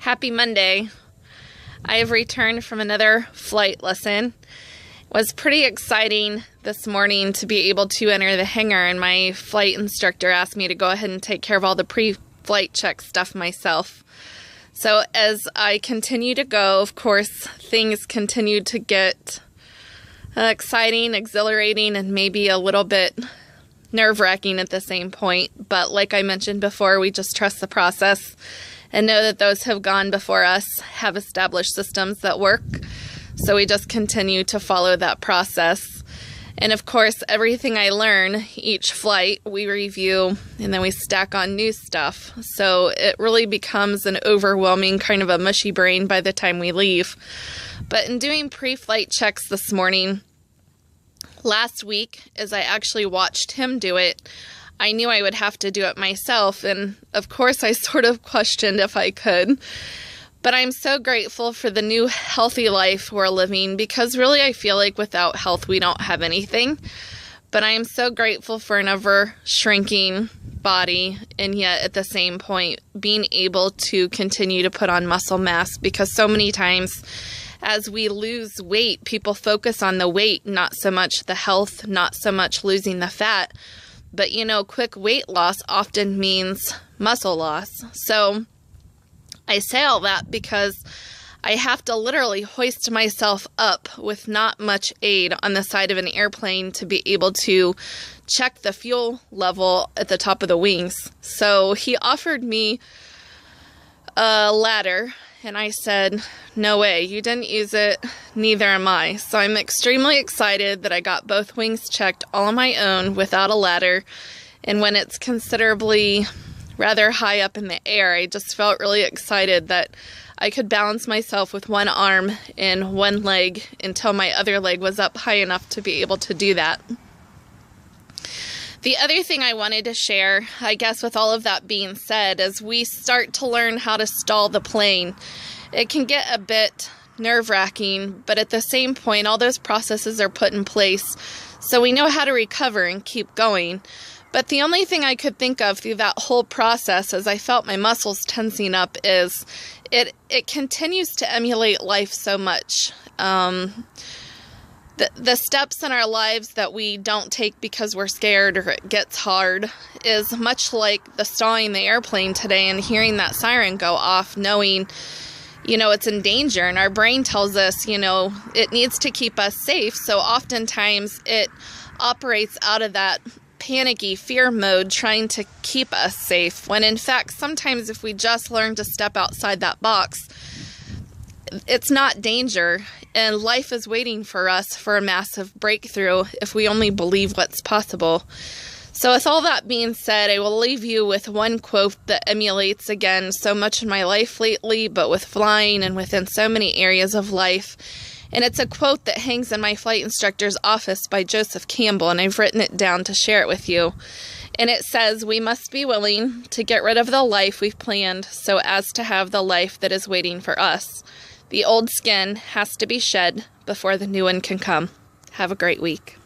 Happy Monday. I have returned from another flight lesson. It was pretty exciting this morning to be able to enter the hangar, and my flight instructor asked me to go ahead and take care of all the pre-flight check stuff myself. So as I continue to go, of course, things continue to get exciting, exhilarating, and maybe a little bit nerve-wracking at the same point. But like I mentioned before, we just trust the process and know that those who have gone before us have established systems that work. So we just continue to follow that process. And of course, everything I learn each flight, we review and then we stack on new stuff. So it really becomes an overwhelming kind of a mushy brain by the time we leave. But in doing pre-flight checks this morning, last week, as I actually watched him do it, I knew I would have to do it myself, and of course I sort of questioned if I could. But I'm so grateful for the new healthy life we're living, because really I feel like without health we don't have anything. But I am so grateful for an ever-shrinking body, and yet at the same point being able to continue to put on muscle mass, because so many times as we lose weight, people focus on the weight, not so much the health, not so much losing the fat. But, you know, quick weight loss often means muscle loss. So I say all that because I have to literally hoist myself up with not much aid on the side of an airplane to be able to check the fuel level at the top of the wings. So he offered me a ladder, and I said, no way, you didn't use it, neither am I. So I'm extremely excited that I got both wings checked all on my own without a ladder. And when it's considerably rather high up in the air, I just felt really excited that I could balance myself with one arm and one leg until my other leg was up high enough to be able to do that. The other thing I wanted to share, I guess with all of that being said, as we start to learn how to stall the plane, it can get a bit nerve-wracking, but at the same point, all those processes are put in place, so we know how to recover and keep going. But the only thing I could think of through that whole process as I felt my muscles tensing up is it continues to emulate life so much. The steps in our lives that we don't take because we're scared or it gets hard is much like the stalling the airplane today and hearing that siren go off, knowing, you know, it's in danger, and our brain tells us, you know, it needs to keep us safe. So oftentimes it operates out of that panicky fear mode trying to keep us safe, when in fact sometimes if we just learn to step outside that box, it's not danger, and life is waiting for us for a massive breakthrough if we only believe what's possible. So with all that being said, I will leave you with one quote that emulates again so much in my life lately, but with flying and within so many areas of life. And it's a quote that hangs in my flight instructor's office by Joseph Campbell, and I've written it down to share it with you. And it says, "We must be willing to get rid of the life we've planned so as to have the life that is waiting for us. The old skin has to be shed before the new one can come." Have a great week.